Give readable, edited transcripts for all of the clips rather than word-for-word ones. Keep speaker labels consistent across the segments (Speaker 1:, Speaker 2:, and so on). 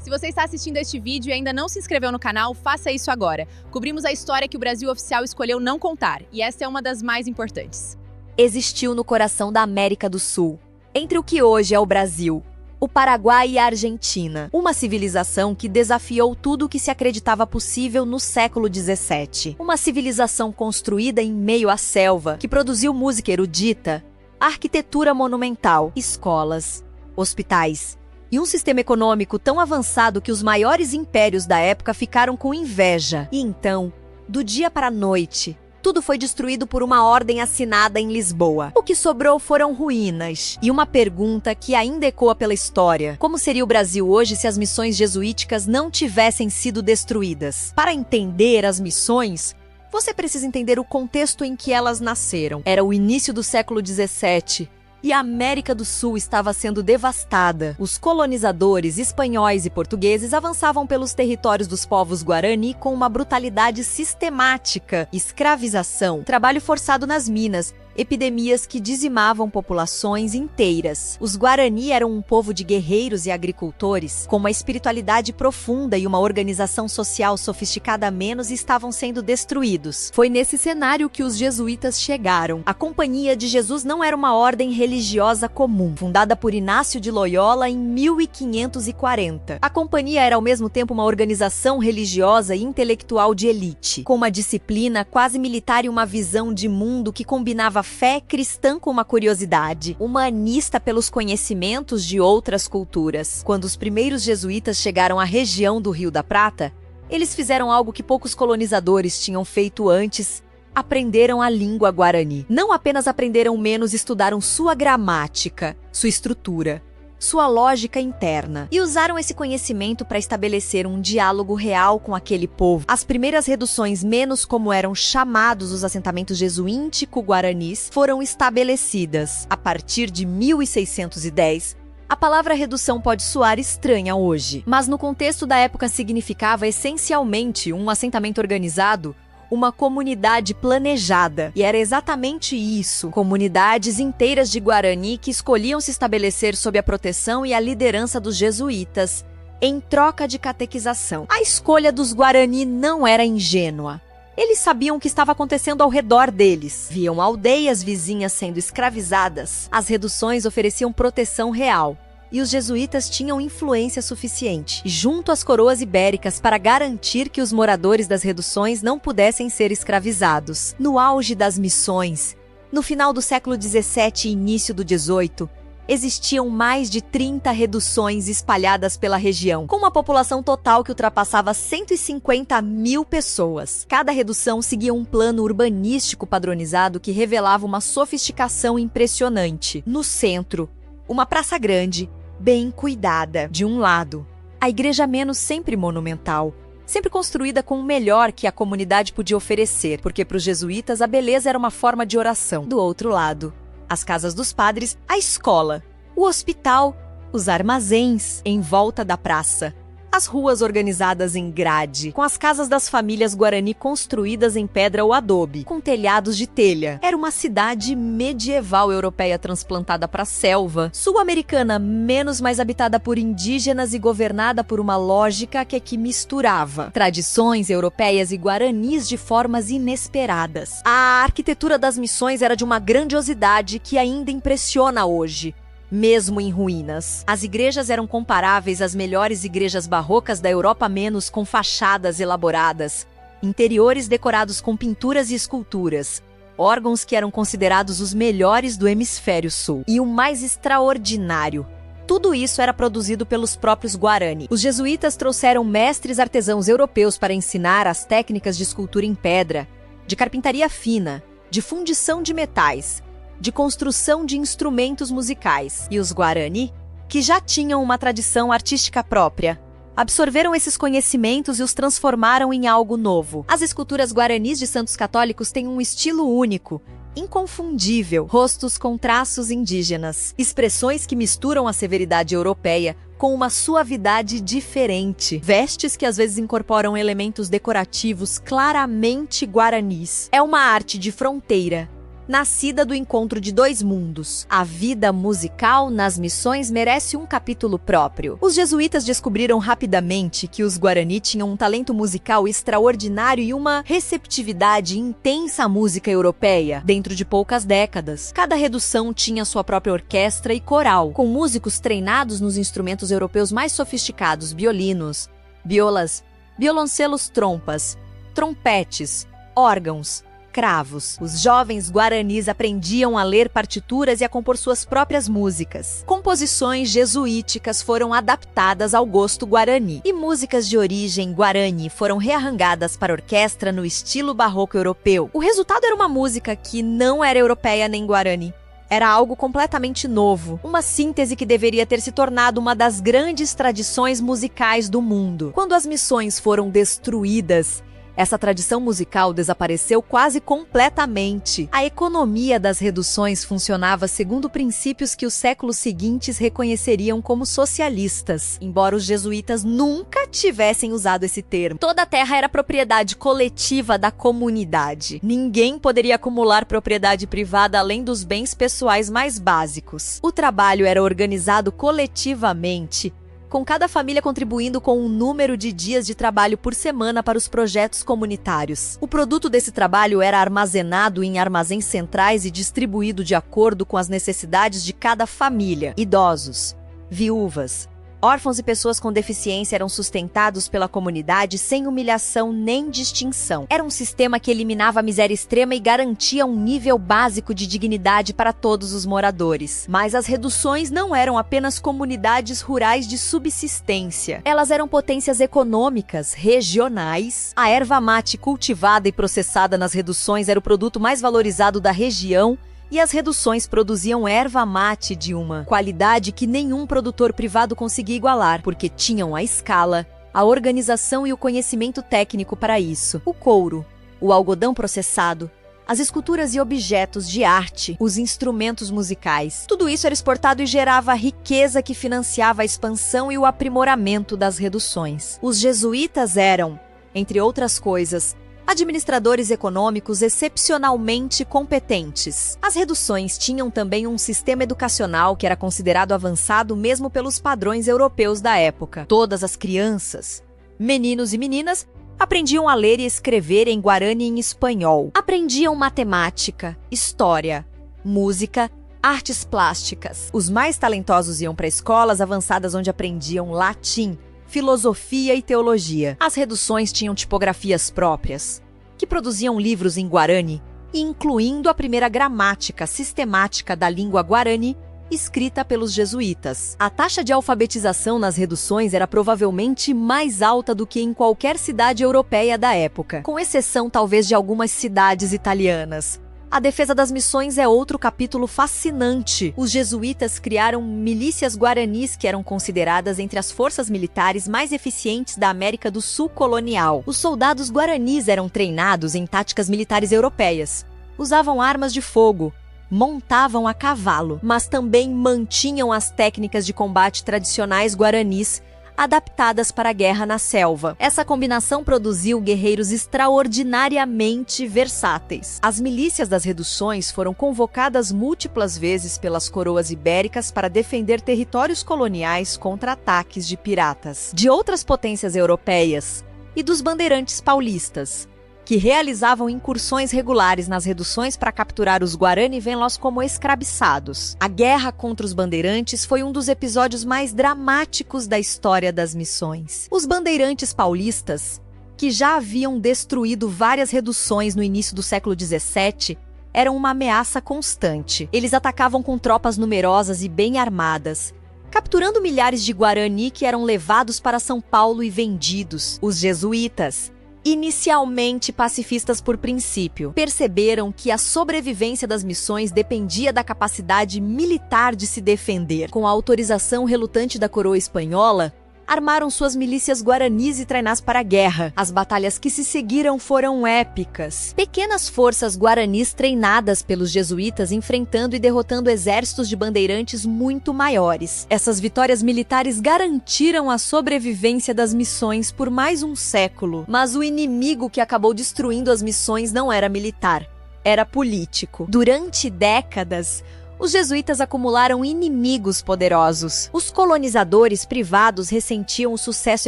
Speaker 1: Se você está assistindo este vídeo e ainda não se inscreveu no canal, faça isso agora. Cobrimos a história que o Brasil oficial escolheu não contar, e esta é uma das mais importantes.
Speaker 2: Existiu no coração da América do Sul, entre o que hoje é o Brasil, o Paraguai e a Argentina, uma civilização que desafiou tudo o que se acreditava possível no século XVII. Uma civilização construída em meio à selva, que produziu música erudita, arquitetura monumental, escolas, hospitais e um sistema econômico tão avançado que os maiores impérios da época ficaram com inveja. E então, do dia para a noite, tudo foi destruído por uma ordem assinada em Lisboa. O que sobrou foram ruínas. E uma pergunta que ainda ecoa pela história: como seria o Brasil hoje se as missões jesuíticas não tivessem sido destruídas? Para entender as missões, você precisa entender o contexto em que elas nasceram. Era o início do século XVII. E a América do Sul estava sendo devastada. Os colonizadores espanhóis e portugueses avançavam pelos territórios dos povos Guarani com uma brutalidade sistemática, escravização, trabalho forçado nas minas, epidemias que dizimavam populações inteiras. Os Guarani eram um povo de guerreiros e agricultores, com uma espiritualidade profunda e uma organização social sofisticada a menos, e estavam sendo destruídos. Foi nesse cenário que os jesuítas chegaram. A Companhia de Jesus não era uma ordem religiosa comum, fundada por Inácio de Loyola em 1540. A companhia era ao mesmo tempo uma organização religiosa e intelectual de elite, com uma disciplina quase militar e uma visão de mundo que combinava fé cristã com uma curiosidade humanista pelos conhecimentos de outras culturas. Quando os primeiros jesuítas chegaram à região do Rio da Prata, eles fizeram algo que poucos colonizadores tinham feito antes: aprenderam a língua guarani. Não apenas aprenderam menos, estudaram sua gramática, sua estrutura, sua lógica interna, e usaram esse conhecimento para estabelecer um diálogo real com aquele povo. As primeiras reduções, menos como eram chamados os assentamentos jesuíntico-guaranis, foram estabelecidas. A partir de 1610, a palavra redução pode soar estranha hoje, mas no contexto da época significava essencialmente um assentamento organizado, uma comunidade planejada. E era exatamente isso: comunidades inteiras de Guarani que escolhiam se estabelecer sob a proteção e a liderança dos jesuítas, em troca de catequização. A escolha dos Guarani não era ingênua. Eles sabiam o que estava acontecendo ao redor deles. Viam aldeias vizinhas sendo escravizadas. As reduções ofereciam proteção real, e os jesuítas tinham influência suficiente, junto às coroas ibéricas, para garantir que os moradores das reduções não pudessem ser escravizados. No auge das missões, no final do século XVII e início do XVIII, existiam mais de 30 reduções espalhadas pela região, com uma população total que ultrapassava 150 mil pessoas. Cada redução seguia um plano urbanístico padronizado que revelava uma sofisticação impressionante. No centro, uma praça grande, bem cuidada. De um lado, a igreja menos, sempre monumental, sempre construída com o melhor que a comunidade podia oferecer, porque para os jesuítas a beleza era uma forma de oração. Do outro lado, as casas dos padres, a escola, o hospital, os armazéns em volta da praça, as ruas organizadas em grade, com as casas das famílias Guarani construídas em pedra ou adobe, com telhados de telha. Era uma cidade medieval europeia transplantada para a selva, sul-americana menos, mais habitada por indígenas e governada por uma lógica que misturava tradições europeias e guaranis de formas inesperadas. A arquitetura das missões era de uma grandiosidade que ainda impressiona hoje, mesmo em ruínas. As igrejas eram comparáveis às melhores igrejas barrocas da Europa, menos, com fachadas elaboradas, interiores decorados com pinturas e esculturas, órgãos que eram considerados os melhores do hemisfério sul. E o mais extraordinário: tudo isso era produzido pelos próprios Guarani. Os jesuítas trouxeram mestres artesãos europeus para ensinar as técnicas de escultura em pedra, de carpintaria fina, de fundição de metais, de construção de instrumentos musicais. E os Guarani, que já tinham uma tradição artística própria, absorveram esses conhecimentos e os transformaram em algo novo. As esculturas guaranis de santos católicos têm um estilo único, inconfundível, rostos com traços indígenas, expressões que misturam a severidade europeia com uma suavidade diferente, vestes que às vezes incorporam elementos decorativos claramente guaranis. É uma arte de fronteira, nascida do encontro de dois mundos. A vida musical nas missões merece um capítulo próprio. Os jesuítas descobriram rapidamente que os Guarani tinham um talento musical extraordinário e uma receptividade intensa à música europeia dentro de poucas décadas. Cada redução tinha sua própria orquestra e coral, com músicos treinados nos instrumentos europeus mais sofisticados: violinos, violas, violoncelos, trompas, trompetes, órgãos, cravos. Os jovens guaranis aprendiam a ler partituras e a compor suas próprias músicas. Composições jesuíticas foram adaptadas ao gosto guarani, e músicas de origem guarani foram rearranjadas para orquestra no estilo barroco europeu. O resultado era uma música que não era europeia nem guarani. Era algo completamente novo, uma síntese que deveria ter se tornado uma das grandes tradições musicais do mundo. Quando as missões foram destruídas, essa tradição musical desapareceu quase completamente. A economia das reduções funcionava segundo princípios que os séculos seguintes reconheceriam como socialistas, embora os jesuítas nunca tivessem usado esse termo. Toda a terra era propriedade coletiva da comunidade. Ninguém poderia acumular propriedade privada além dos bens pessoais mais básicos. O trabalho era organizado coletivamente, com cada família contribuindo com um número de dias de trabalho por semana para os projetos comunitários. O produto desse trabalho era armazenado em armazéns centrais e distribuído de acordo com as necessidades de cada família. Idosos, viúvas, órfãos e pessoas com deficiência eram sustentados pela comunidade sem humilhação nem distinção. Era um sistema que eliminava a miséria extrema e garantia um nível básico de dignidade para todos os moradores. Mas as reduções não eram apenas comunidades rurais de subsistência. Elas eram potências econômicas, regionais. A erva mate cultivada e processada nas reduções era o produto mais valorizado da região, e as reduções produziam erva mate de uma qualidade que nenhum produtor privado conseguia igualar, porque tinham a escala, a organização e o conhecimento técnico para isso. O couro, o algodão processado, as esculturas e objetos de arte, os instrumentos musicais. Tudo isso era exportado e gerava a riqueza que financiava a expansão e o aprimoramento das reduções. Os jesuítas eram, entre outras coisas, administradores econômicos excepcionalmente competentes. As reduções tinham também um sistema educacional que era considerado avançado mesmo pelos padrões europeus da época. Todas as crianças, meninos e meninas, aprendiam a ler e escrever em guarani e em espanhol. Aprendiam matemática, história, música, artes plásticas. Os mais talentosos iam para escolas avançadas onde aprendiam latim, filosofia e teologia. As reduções tinham tipografias próprias, que produziam livros em guarani, incluindo a primeira gramática sistemática da língua guarani, escrita pelos jesuítas. A taxa de alfabetização nas reduções era provavelmente mais alta do que em qualquer cidade europeia da época, com exceção talvez de algumas cidades italianas. A defesa das missões é outro capítulo fascinante. Os jesuítas criaram milícias guaranis que eram consideradas entre as forças militares mais eficientes da América do Sul colonial. Os soldados guaranis eram treinados em táticas militares europeias. Usavam armas de fogo, montavam a cavalo, mas também mantinham as técnicas de combate tradicionais guaranis, adaptadas para a guerra na selva. Essa combinação produziu guerreiros extraordinariamente versáteis. As milícias das reduções foram convocadas múltiplas vezes pelas coroas ibéricas para defender territórios coloniais contra ataques de piratas, de outras potências europeias e dos bandeirantes paulistas, que realizavam incursões regulares nas reduções para capturar os Guarani vê-los como escraviçados. A guerra contra os bandeirantes foi um dos episódios mais dramáticos da história das missões. Os bandeirantes paulistas, que já haviam destruído várias reduções no início do século XVII, eram uma ameaça constante. Eles atacavam com tropas numerosas e bem armadas, capturando milhares de Guarani que eram levados para São Paulo e vendidos. Os jesuítas, inicialmente pacifistas por princípio, perceberam que a sobrevivência das missões dependia da capacidade militar de se defender. Com a autorização relutante da coroa espanhola, armaram suas milícias guaranis e treinadas para a guerra. As batalhas que se seguiram foram épicas. Pequenas forças guaranis treinadas pelos jesuítas enfrentando e derrotando exércitos de bandeirantes muito maiores. Essas vitórias militares garantiram a sobrevivência das missões por mais um século. Mas o inimigo que acabou destruindo as missões não era militar. era político. Durante décadas, os jesuítas acumularam inimigos poderosos. Os colonizadores privados ressentiam o sucesso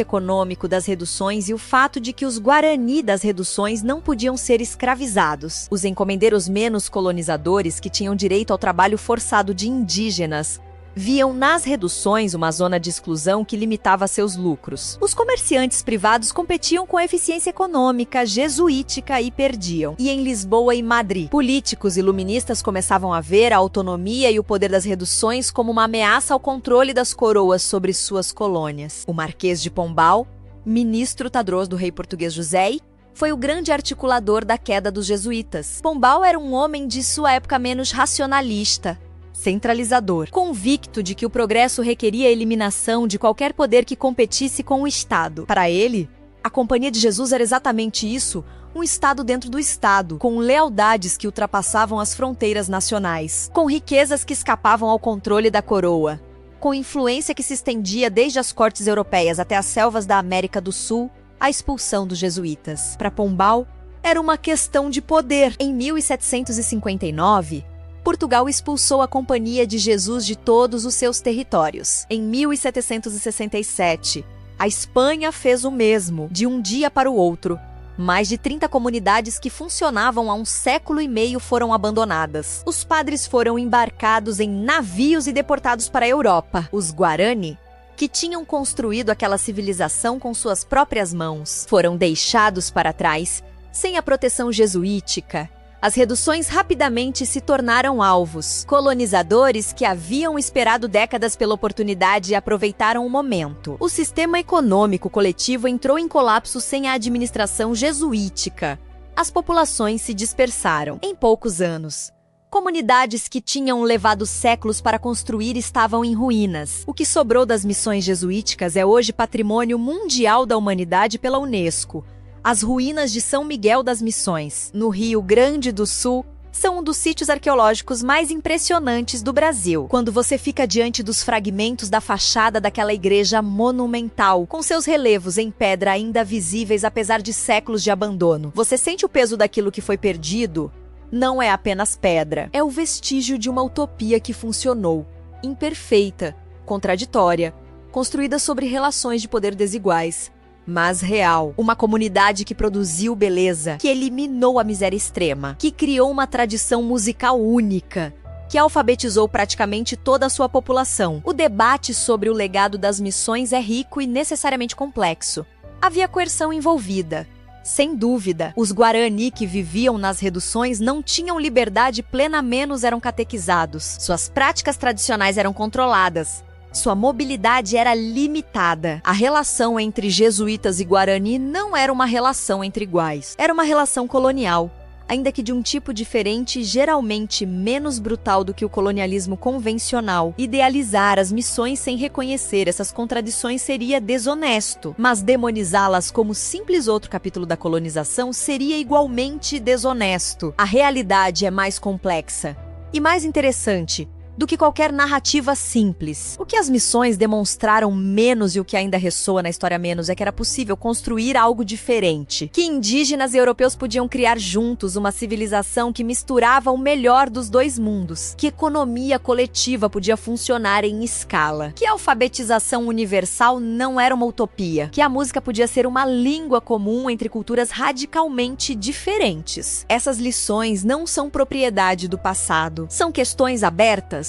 Speaker 2: econômico das reduções e o fato de que os guarani das reduções não podiam ser escravizados. Os encomendeiros menos colonizadores, que tinham direito ao trabalho forçado de indígenas, viam nas reduções uma zona de exclusão que limitava seus lucros. Os comerciantes privados competiam com a eficiência econômica jesuítica e perdiam. E em Lisboa e Madrid, políticos iluministas começavam a ver a autonomia e o poder das reduções como uma ameaça ao controle das coroas sobre suas colônias. O Marquês de Pombal, ministro tadroso do rei português José I, foi o grande articulador da queda dos jesuítas. Pombal era um homem de sua época menos racionalista, centralizador, convicto de que o progresso requeria a eliminação de qualquer poder que competisse com o Estado. Para ele, a Companhia de Jesus era exatamente isso, um Estado dentro do Estado, com lealdades que ultrapassavam as fronteiras nacionais, com riquezas que escapavam ao controle da coroa, com influência que se estendia desde as cortes europeias até as selvas da América do Sul, a expulsão dos jesuítas. Para Pombal, era uma questão de poder. Em 1759, Portugal expulsou a Companhia de Jesus de todos os seus territórios. Em 1767, a Espanha fez o mesmo, de um dia para o outro. Mais de 30 comunidades que funcionavam há um século e meio foram abandonadas. Os padres foram embarcados em navios e deportados para a Europa. Os Guarani, que tinham construído aquela civilização com suas próprias mãos, foram deixados para trás, sem a proteção jesuítica. As reduções rapidamente se tornaram alvos. Colonizadores que haviam esperado décadas pela oportunidade aproveitaram o momento. O sistema econômico coletivo entrou em colapso sem a administração jesuítica. As populações se dispersaram. Em poucos anos, comunidades que tinham levado séculos para construir estavam em ruínas. O que sobrou das missões jesuíticas é hoje patrimônio mundial da humanidade pela Unesco. As ruínas de São Miguel das Missões, no Rio Grande do Sul, são um dos sítios arqueológicos mais impressionantes do Brasil. Quando você fica diante dos fragmentos da fachada daquela igreja monumental, com seus relevos em pedra ainda visíveis apesar de séculos de abandono, você sente o peso daquilo que foi perdido? Não é apenas pedra, é o vestígio de uma utopia que funcionou, imperfeita, contraditória, construída sobre relações de poder desiguais, mas real. Uma comunidade que produziu beleza, que eliminou a miséria extrema, que criou uma tradição musical única, que alfabetizou praticamente toda a sua população. O debate sobre o legado das missões é rico e necessariamente complexo. Havia coerção envolvida. Sem dúvida, os Guarani que viviam nas reduções não tinham liberdade plena, menos eram catequizados. Suas práticas tradicionais eram controladas. Sua mobilidade era limitada. A relação entre jesuítas e Guarani não era uma relação entre iguais. Era uma relação colonial, ainda que de um tipo diferente e geralmente menos brutal do que o colonialismo convencional. Idealizar as missões sem reconhecer essas contradições seria desonesto, mas demonizá-las como simples outro capítulo da colonização seria igualmente desonesto. A realidade é mais complexa e mais interessante do que qualquer narrativa simples. O que as missões demonstraram menos e o que ainda ressoa na história menos é que era possível construir algo diferente, que indígenas e europeus podiam criar juntos uma civilização que misturava o melhor dos dois mundos, que economia coletiva podia funcionar em escala, que a alfabetização universal não era uma utopia, que a música podia ser uma língua comum entre culturas radicalmente diferentes. Essas lições não são propriedade do passado, são questões abertas,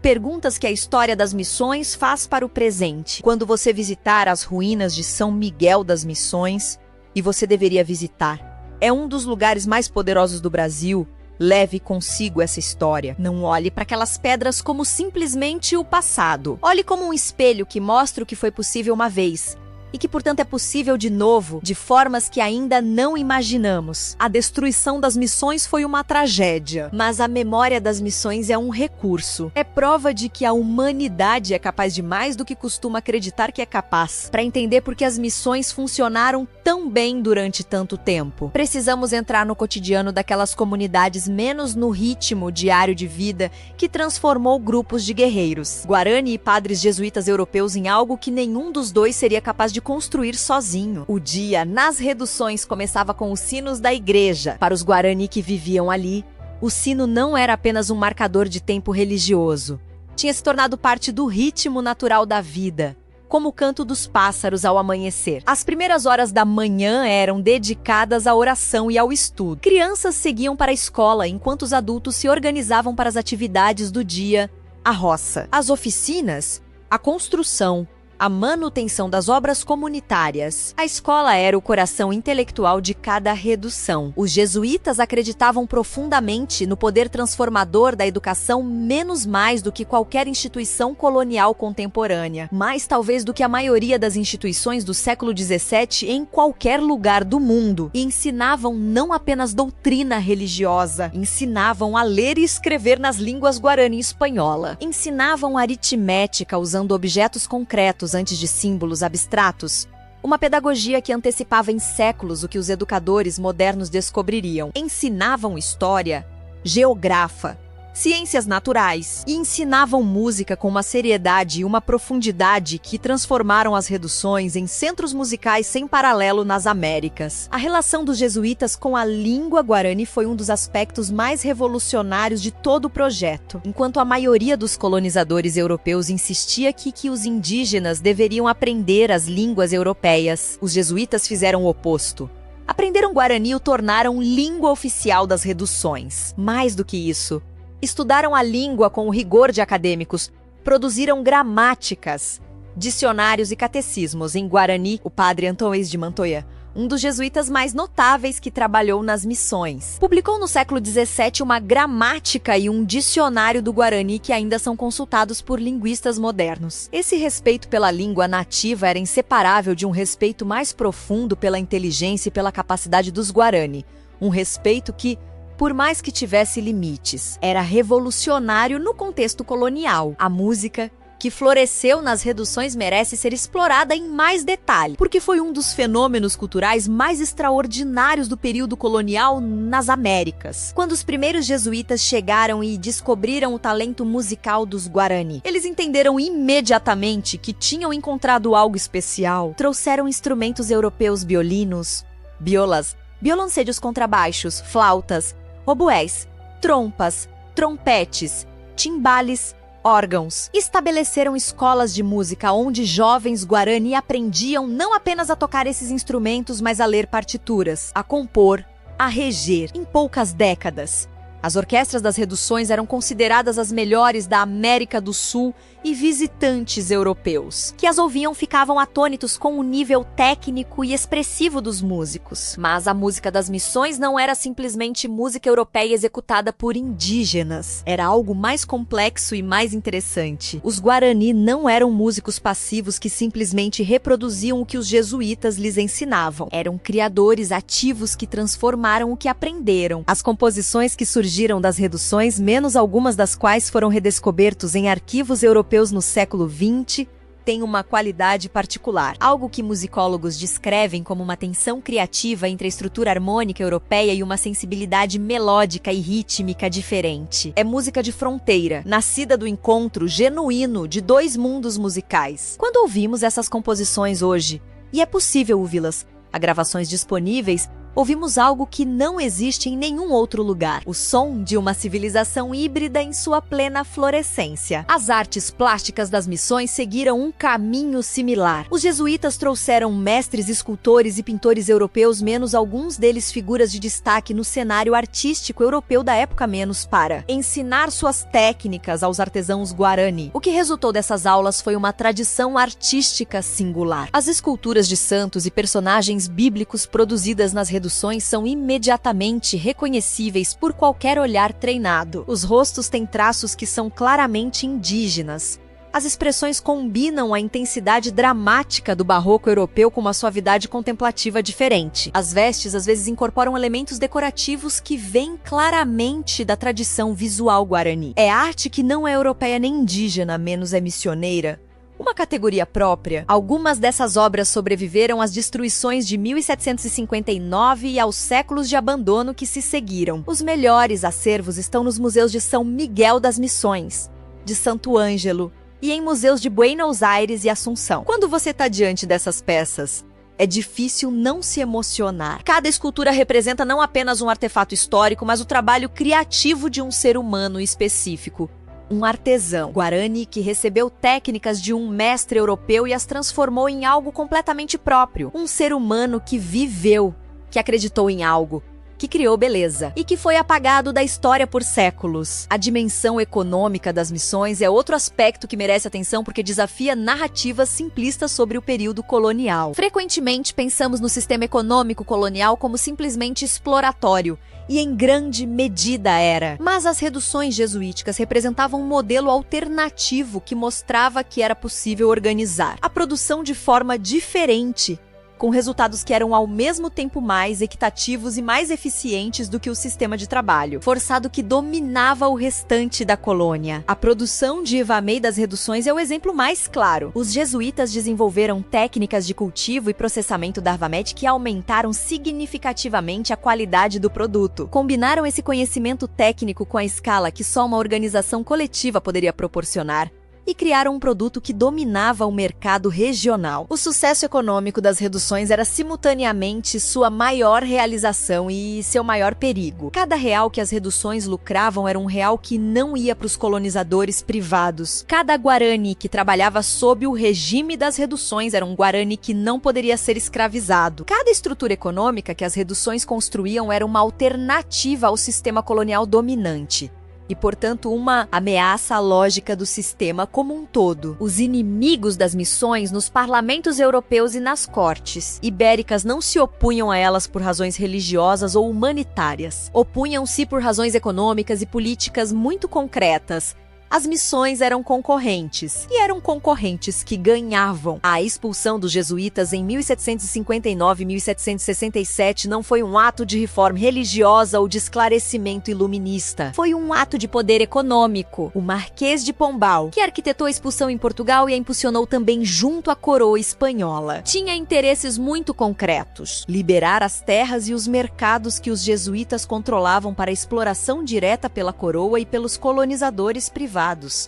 Speaker 2: perguntas que a história das missões faz para o presente. Quando você visitar as ruínas de São Miguel das Missões, e você deveria visitar, é um dos lugares mais poderosos do Brasil, leve consigo essa história. Não olhe para aquelas pedras como simplesmente o passado. Olhe como um espelho que mostra o que foi possível uma vez, e que, portanto, é possível de novo, de formas que ainda não imaginamos. A destruição das missões foi uma tragédia, mas a memória das missões é um recurso. É prova de que a humanidade é capaz de mais do que costuma acreditar que é capaz. Para entender por que as missões funcionaram tão bem durante tanto tempo, precisamos entrar no cotidiano daquelas comunidades, menos no ritmo diário de vida que transformou grupos de guerreiros, Guarani e padres jesuítas europeus, em algo que nenhum dos dois seria capaz de construir sozinho. O dia nas reduções começava com os sinos da igreja. Para os Guarani que viviam ali, O sino não era apenas um marcador de tempo religioso. Tinha se tornado parte do ritmo natural da vida, como o canto dos pássaros ao amanhecer. As primeiras horas da manhã eram dedicadas à oração e ao estudo. Crianças seguiam para a escola, enquanto os adultos se organizavam para as atividades do dia, a roça, as oficinas, a construção, a manutenção das obras comunitárias. A escola era o coração intelectual de cada redução. Os jesuítas acreditavam profundamente no poder transformador da educação menos mais do que qualquer instituição colonial contemporânea, mais talvez do que a maioria das instituições do século XVII em qualquer lugar do mundo. E ensinavam não apenas doutrina religiosa, ensinavam a ler e escrever nas línguas guarani e espanhola. Ensinavam aritmética usando objetos concretos antes de símbolos abstratos, uma pedagogia que antecipava em séculos o que os educadores modernos descobririam. Ensinavam história, geografa, ciências naturais e ensinavam música com uma seriedade e uma profundidade que transformaram as reduções em centros musicais sem paralelo nas Américas. A relação dos jesuítas com a língua guarani foi um dos aspectos mais revolucionários de todo o projeto. Enquanto a maioria dos colonizadores europeus insistia que os indígenas deveriam aprender as línguas europeias, os jesuítas fizeram o oposto. Aprenderam guarani e o tornaram língua oficial das reduções. Mais do que isso, estudaram a língua com o rigor de acadêmicos, produziram gramáticas, dicionários e catecismos em Guarani. O padre Antônio de Montoya, um dos jesuítas mais notáveis que trabalhou nas missões, publicou no século XVII uma gramática e um dicionário do Guarani que ainda são consultados por linguistas modernos. Esse respeito pela língua nativa era inseparável de um respeito mais profundo pela inteligência e pela capacidade dos Guarani, um respeito que, por mais que tivesse limites, era revolucionário no contexto colonial. A música, que floresceu nas reduções, merece ser explorada em mais detalhe, porque foi um dos fenômenos culturais mais extraordinários do período colonial nas Américas. Quando os primeiros jesuítas chegaram e descobriram o talento musical dos Guarani, eles entenderam imediatamente que tinham encontrado algo especial. Trouxeram instrumentos europeus, violinos, violas, violonceiros, contrabaixos, flautas, oboés, trompas, trompetes, timbales, órgãos. Estabeleceram escolas de música onde jovens Guarani aprendiam não apenas a tocar esses instrumentos, mas a ler partituras, a compor, a reger. Em poucas décadas, as orquestras das reduções eram consideradas as melhores da América do Sul e visitantes europeus que as ouviam ficavam atônitos com o nível técnico e expressivo dos músicos. Mas a música das missões não era simplesmente música europeia executada por indígenas. Era algo mais complexo e mais interessante. Os Guarani não eram músicos passivos que simplesmente reproduziam o que os jesuítas lhes ensinavam. Eram criadores ativos que transformaram o que aprenderam. As composições que surgiram das reduções, menos algumas das quais foram redescobertos em arquivos europeus no século XX, têm uma qualidade particular, algo que musicólogos descrevem como uma tensão criativa entre a estrutura harmônica europeia e uma sensibilidade melódica e rítmica diferente. É música de fronteira, nascida do encontro genuíno de dois mundos musicais. Quando ouvimos essas composições hoje, e é possível ouvi-las, há gravações disponíveis, ouvimos algo que não existe em nenhum outro lugar: o som de uma civilização híbrida em sua plena florescência. As artes plásticas das missões seguiram um caminho similar. Os jesuítas trouxeram mestres, escultores e pintores europeus, menos alguns deles figuras de destaque no cenário artístico europeu da época, menos para ensinar suas técnicas aos artesãos Guarani. O que resultou dessas aulas foi uma tradição artística singular. As esculturas de santos e personagens bíblicos produzidas nas reduções são imediatamente reconhecíveis por qualquer olhar treinado. Os rostos têm traços que são claramente indígenas. As expressões combinam a intensidade dramática do barroco europeu com uma suavidade contemplativa diferente. As vestes às vezes incorporam elementos decorativos que vêm claramente da tradição visual guarani. É arte que não é europeia nem indígena, menos é missioneira. Uma categoria própria. Algumas dessas obras sobreviveram às destruições de 1759 e aos séculos de abandono que se seguiram. Os melhores acervos estão nos museus de São Miguel das Missões, de Santo Ângelo e em museus de Buenos Aires e Assunção. Quando você está diante dessas peças, é difícil não se emocionar. Cada escultura representa não apenas um artefato histórico, mas o trabalho criativo de um ser humano específico. Um artesão guarani que recebeu técnicas de um mestre europeu e as transformou em algo completamente próprio. Um ser humano que viveu, que acreditou em algo, que criou beleza e que foi apagado da história por séculos. A dimensão econômica das missões é outro aspecto que merece atenção porque desafia narrativas simplistas sobre o período colonial. Frequentemente pensamos no sistema econômico colonial como simplesmente exploratório, e em grande medida era. Mas as reduções jesuíticas representavam um modelo alternativo que mostrava que era possível organizar a produção de forma diferente, com resultados que eram ao mesmo tempo mais equitativos e mais eficientes do que o sistema de trabalho forçado que dominava o restante da colônia. A produção de Ivamei das reduções é o exemplo mais claro. Os jesuítas desenvolveram técnicas de cultivo e processamento da erva mate que aumentaram significativamente a qualidade do produto. Combinaram esse conhecimento técnico com a escala que só uma organização coletiva poderia proporcionar, e criaram um produto que dominava o mercado regional. O sucesso econômico das reduções era simultaneamente sua maior realização e seu maior perigo. Cada real que as reduções lucravam era um real que não ia para os colonizadores privados. Cada guarani que trabalhava sob o regime das reduções era um guarani que não poderia ser escravizado. Cada estrutura econômica que as reduções construíam era uma alternativa ao sistema colonial dominante e, portanto, uma ameaça à lógica do sistema como um todo. Os inimigos das missões nos parlamentos europeus e nas cortes ibéricas não se opunham a elas por razões religiosas ou humanitárias. Opunham-se por razões econômicas e políticas muito concretas. As missões eram concorrentes, e eram concorrentes que ganhavam. A expulsão dos jesuítas em 1759 e 1767 não foi um ato de reforma religiosa ou de esclarecimento iluminista. Foi um ato de poder econômico. O Marquês de Pombal, que arquitetou a expulsão em Portugal e a impulsionou também junto à coroa espanhola, tinha interesses muito concretos: liberar as terras e os mercados que os jesuítas controlavam para a exploração direta pela coroa e pelos colonizadores privados.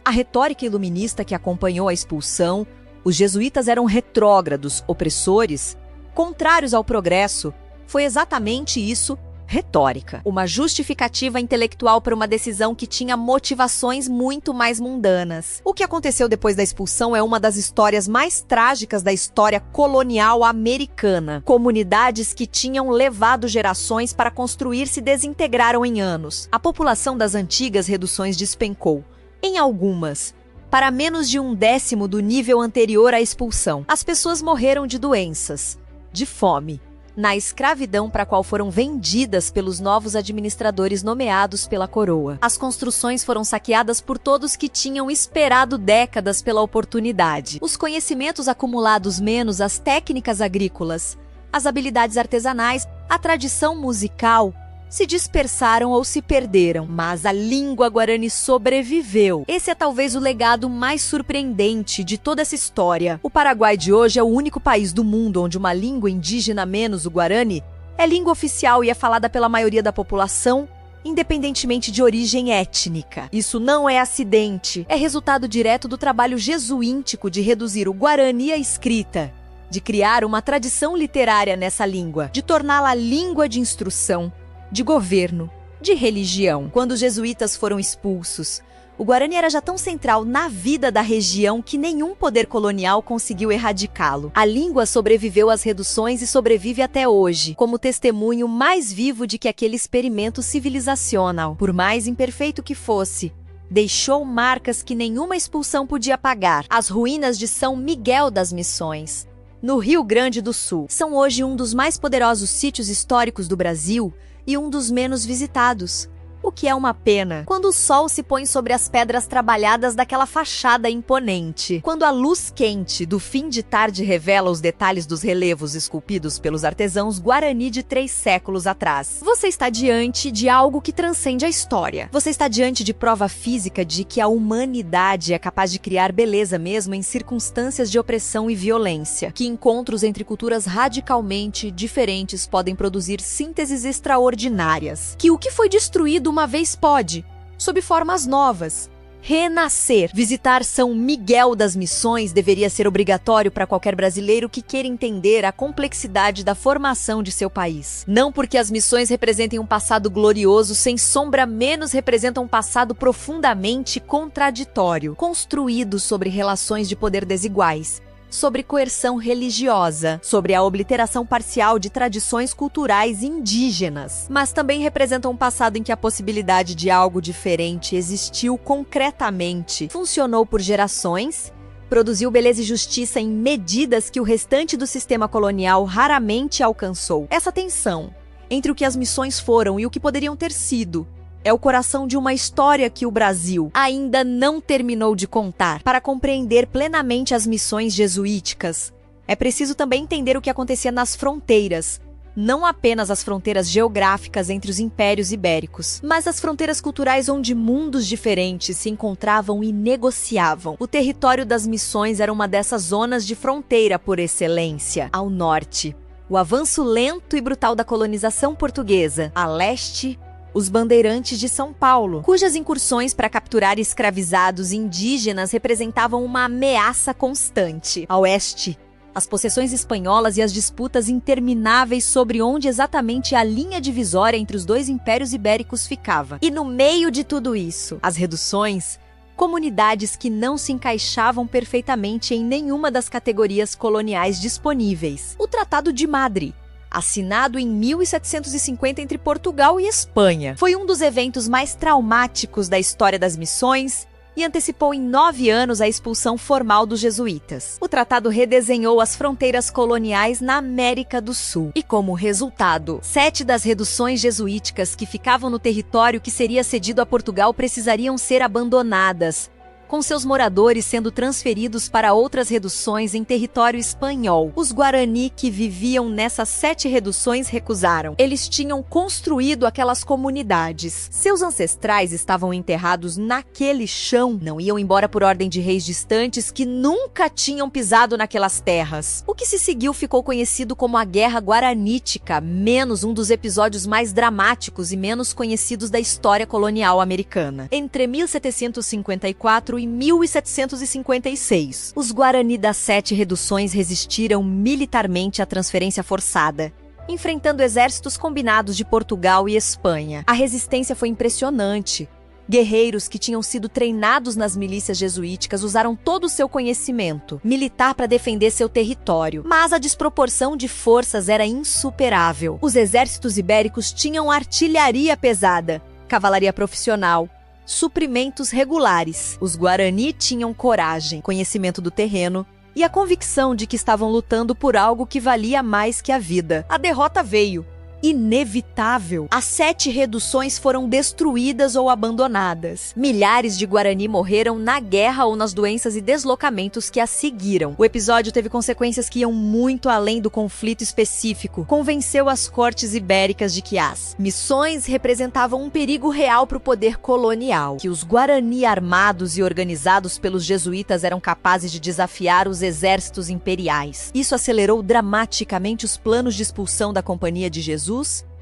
Speaker 2: A retórica iluminista que acompanhou a expulsão, os jesuítas eram retrógrados, opressores, contrários ao progresso, foi exatamente isso, retórica. Uma justificativa intelectual para uma decisão que tinha motivações muito mais mundanas. O que aconteceu depois da expulsão é uma das histórias mais trágicas da história colonial americana. Comunidades que tinham levado gerações para construir se desintegraram em anos. A população das antigas reduções despencou. Em algumas, para menos de 1/10 do nível anterior à expulsão. As pessoas morreram de doenças, de fome, na escravidão para a qual foram vendidas pelos novos administradores nomeados pela coroa. As construções foram saqueadas por todos que tinham esperado décadas pela oportunidade. Os conhecimentos acumulados menos as técnicas agrícolas, as habilidades artesanais, a tradição musical, se dispersaram ou se perderam, mas a língua guarani sobreviveu. Esse é talvez o legado mais surpreendente de toda essa história. O Paraguai de hoje é o único país do mundo onde uma língua indígena menos o guarani é língua oficial e é falada pela maioria da população, independentemente de origem étnica. Isso não é acidente, é resultado direto do trabalho jesuíntico de reduzir o guarani à escrita, de criar uma tradição literária nessa língua, de torná-la língua de instrução, de governo, de religião. Quando os jesuítas foram expulsos, o guarani era já tão central na vida da região que nenhum poder colonial conseguiu erradicá-lo. A língua sobreviveu às reduções e sobrevive até hoje, como testemunho mais vivo de que aquele experimento civilizacional, por mais imperfeito que fosse, deixou marcas que nenhuma expulsão podia apagar. As ruínas de São Miguel das Missões, no Rio Grande do Sul, são hoje um dos mais poderosos sítios históricos do Brasil e um dos menos visitados. O que é uma pena, quando o sol se põe sobre as pedras trabalhadas daquela fachada imponente. Quando a luz quente do fim de tarde revela os detalhes dos relevos esculpidos pelos artesãos guarani de 3 séculos atrás. Você está diante de algo que transcende a história. Você está diante de prova física de que a humanidade é capaz de criar beleza mesmo em circunstâncias de opressão e violência. Que encontros entre culturas radicalmente diferentes podem produzir sínteses extraordinárias. Que o que foi destruído uma vez pode, sob formas novas, renascer. Visitar São Miguel das Missões deveria ser obrigatório para qualquer brasileiro que queira entender a complexidade da formação de seu país. Não porque as missões representem um passado glorioso, sem sombra menos representam um passado profundamente contraditório, construído sobre relações de poder desiguais, sobre coerção religiosa, sobre a obliteração parcial de tradições culturais indígenas. Mas também representam um passado em que a possibilidade de algo diferente existiu concretamente, funcionou por gerações, produziu beleza e justiça em medidas que o restante do sistema colonial raramente alcançou. Essa tensão entre o que as missões foram e o que poderiam ter sido é o coração de uma história que o Brasil ainda não terminou de contar. Para compreender plenamente as missões jesuíticas, é preciso também entender o que acontecia nas fronteiras, não apenas as fronteiras geográficas entre os impérios ibéricos, mas as fronteiras culturais onde mundos diferentes se encontravam e negociavam. O território das missões era uma dessas zonas de fronteira por excelência. Ao norte, o avanço lento e brutal da colonização portuguesa. A leste, os bandeirantes de São Paulo, cujas incursões para capturar escravizados indígenas representavam uma ameaça constante. A oeste, as possessões espanholas e as disputas intermináveis sobre onde exatamente a linha divisória entre os dois impérios ibéricos ficava. E no meio de tudo isso, as reduções, comunidades que não se encaixavam perfeitamente em nenhuma das categorias coloniais disponíveis. O Tratado de Madrid, assinado em 1750 entre Portugal e Espanha, foi um dos eventos mais traumáticos da história das missões e antecipou em 9 anos a expulsão formal dos jesuítas. O tratado redesenhou as fronteiras coloniais na América do Sul e, como resultado, 7 das reduções jesuíticas que ficavam no território que seria cedido a Portugal precisariam ser abandonadas, com seus moradores sendo transferidos para outras reduções em território espanhol. Os Guarani que viviam nessas 7 reduções recusaram. Eles tinham construído aquelas comunidades. Seus ancestrais estavam enterrados naquele chão. Não iam embora por ordem de reis distantes que nunca tinham pisado naquelas terras. O que se seguiu ficou conhecido como a Guerra Guaranítica, menos um dos episódios mais dramáticos e menos conhecidos da história colonial americana. Entre 1754 e 1756. Os Guarani das 7 reduções resistiram militarmente à transferência forçada, enfrentando exércitos combinados de Portugal e Espanha. A resistência foi impressionante. Guerreiros que tinham sido treinados nas milícias jesuíticas usaram todo o seu conhecimento militar para defender seu território, mas a desproporção de forças era insuperável. Os exércitos ibéricos tinham artilharia pesada, cavalaria profissional, suprimentos regulares. Os Guarani tinham coragem, conhecimento do terreno e a convicção de que estavam lutando por algo que valia mais que a vida. A derrota veio. Inevitável. As 7 reduções foram destruídas ou abandonadas. Milhares de Guarani morreram na guerra ou nas doenças e deslocamentos que a seguiram. O episódio teve consequências que iam muito além do conflito específico. Convenceu as cortes ibéricas de que as missões representavam um perigo real para o poder colonial, que os Guarani armados e organizados pelos jesuítas eram capazes de desafiar os exércitos imperiais. Isso acelerou dramaticamente os planos de expulsão da Companhia de Jesus.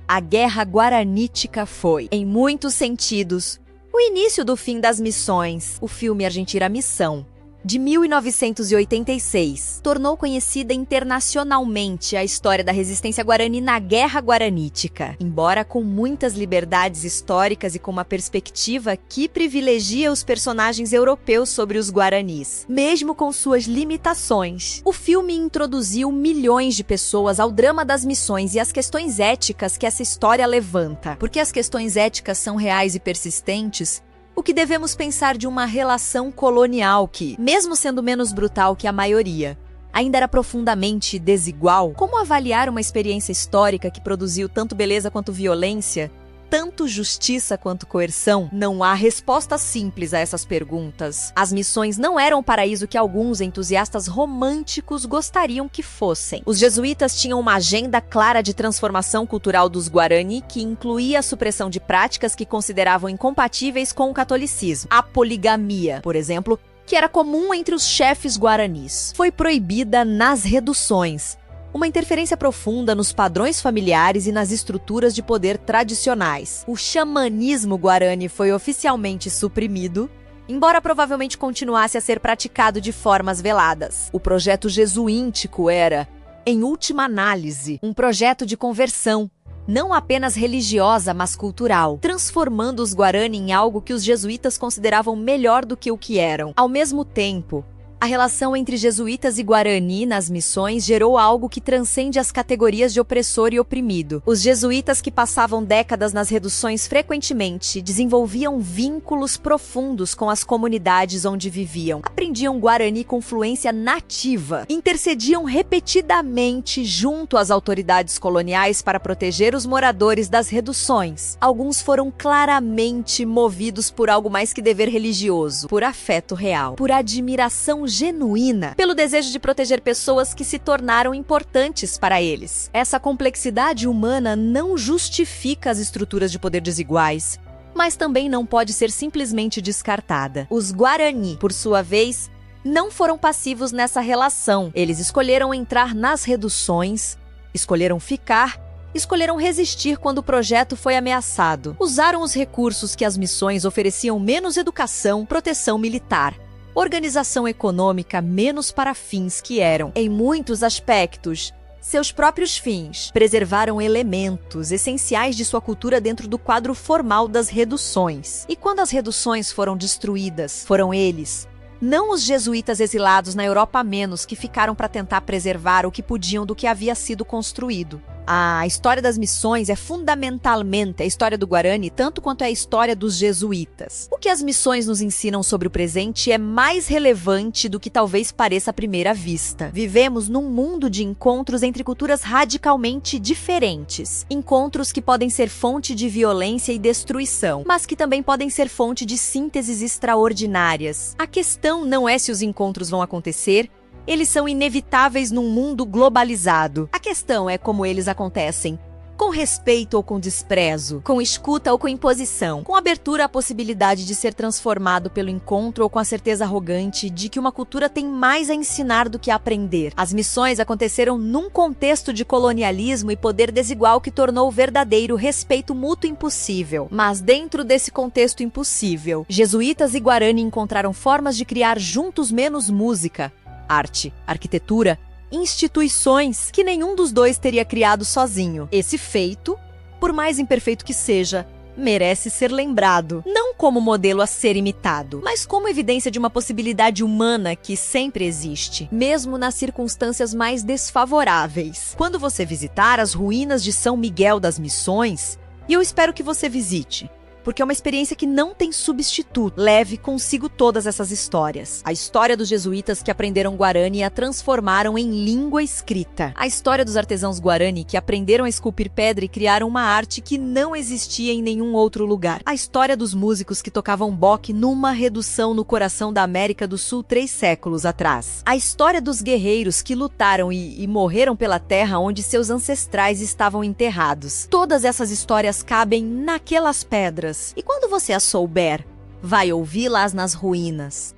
Speaker 2: A Guerra Guaranítica foi, em muitos sentidos, o início do fim das missões. O filme Argentina Missão, de 1986, tornou conhecida internacionalmente a história da resistência guarani na Guerra Guaranítica, embora com muitas liberdades históricas e com uma perspectiva que privilegia os personagens europeus sobre os guaranis. Mesmo com suas limitações, o filme introduziu milhões de pessoas ao drama das missões e às questões éticas que essa história levanta. Porque as questões éticas são reais e persistentes, o que devemos pensar de uma relação colonial que, mesmo sendo menos brutal que a maioria, ainda era profundamente desigual? Como avaliar uma experiência histórica que produziu tanto beleza quanto violência, tanto justiça quanto coerção? Não há resposta simples a essas perguntas. As missões não eram o paraíso que alguns entusiastas românticos gostariam que fossem. Os jesuítas tinham uma agenda clara de transformação cultural dos Guarani que incluía a supressão de práticas que consideravam incompatíveis com o catolicismo. A poligamia, por exemplo, que era comum entre os chefes guaranis, foi proibida nas reduções. Uma interferência profunda nos padrões familiares e nas estruturas de poder tradicionais. O xamanismo guarani foi oficialmente suprimido embora provavelmente continuasse a ser praticado de formas veladas. O projeto jesuíntico era, em última análise, um projeto de conversão, não apenas religiosa, mas cultural, transformando os Guarani em algo que os jesuítas consideravam melhor do que o que eram. Ao mesmo tempo, a relação entre jesuítas e Guarani nas missões gerou algo que transcende as categorias de opressor e oprimido. Os jesuítas, que passavam décadas nas reduções frequentemente, desenvolviam vínculos profundos com as comunidades onde viviam. Aprendiam Guarani com fluência nativa. Intercediam repetidamente junto às autoridades coloniais para proteger os moradores das reduções. Alguns foram claramente movidos por algo mais que dever religioso, por afeto real, por admiração genuína, pelo desejo de proteger pessoas que se tornaram importantes para eles. Essa complexidade humana não justifica as estruturas de poder desiguais, mas também não pode ser simplesmente descartada. Os Guarani, por sua vez, não foram passivos nessa relação. Eles escolheram entrar nas reduções, escolheram ficar, escolheram resistir quando o projeto foi ameaçado. Usaram os recursos que as missões ofereciam: menos educação, proteção militar, organização econômica, menos para fins que eram, em muitos aspectos, seus próprios fins. Preservaram elementos essenciais de sua cultura dentro do quadro formal das reduções. E quando as reduções foram destruídas, foram eles, não os jesuítas exilados na Europa menos, que ficaram para tentar preservar o que podiam do que havia sido construído. A história das missões é fundamentalmente a história do Guarani, tanto quanto é a história dos jesuítas. O que as missões nos ensinam sobre o presente é mais relevante do que talvez pareça à primeira vista. Vivemos num mundo de encontros entre culturas radicalmente diferentes. Encontros que podem ser fonte de violência e destruição, mas que também podem ser fonte de sínteses extraordinárias. A questão não é se os encontros vão acontecer. Eles são inevitáveis num mundo globalizado. A questão é como eles acontecem. Com respeito ou com desprezo, com escuta ou com imposição, com abertura à possibilidade de ser transformado pelo encontro ou com a certeza arrogante de que uma cultura tem mais a ensinar do que a aprender. As missões aconteceram num contexto de colonialismo e poder desigual que tornou o verdadeiro respeito mútuo impossível. Mas dentro desse contexto impossível, jesuítas e Guarani encontraram formas de criar juntos menos música, arte, arquitetura, instituições que nenhum dos dois teria criado sozinho. Esse feito, por mais imperfeito que seja, merece ser lembrado, não como modelo a ser imitado, mas como evidência de uma possibilidade humana que sempre existe, mesmo nas circunstâncias mais desfavoráveis. Quando você visitar as ruínas de São Miguel das Missões, e eu espero que você visite, porque é uma experiência que não tem substituto. Leve consigo todas essas histórias. A história dos jesuítas que aprenderam Guarani e a transformaram em língua escrita. A história dos artesãos Guarani que aprenderam a esculpir pedra e criaram uma arte que não existia em nenhum outro lugar. A história dos músicos que tocavam boque numa redução no coração da América do Sul 3 séculos atrás. A história dos guerreiros que lutaram e morreram pela terra onde seus ancestrais estavam enterrados. Todas essas histórias cabem naquelas pedras. E quando você as souber, vai ouvi-las nas ruínas.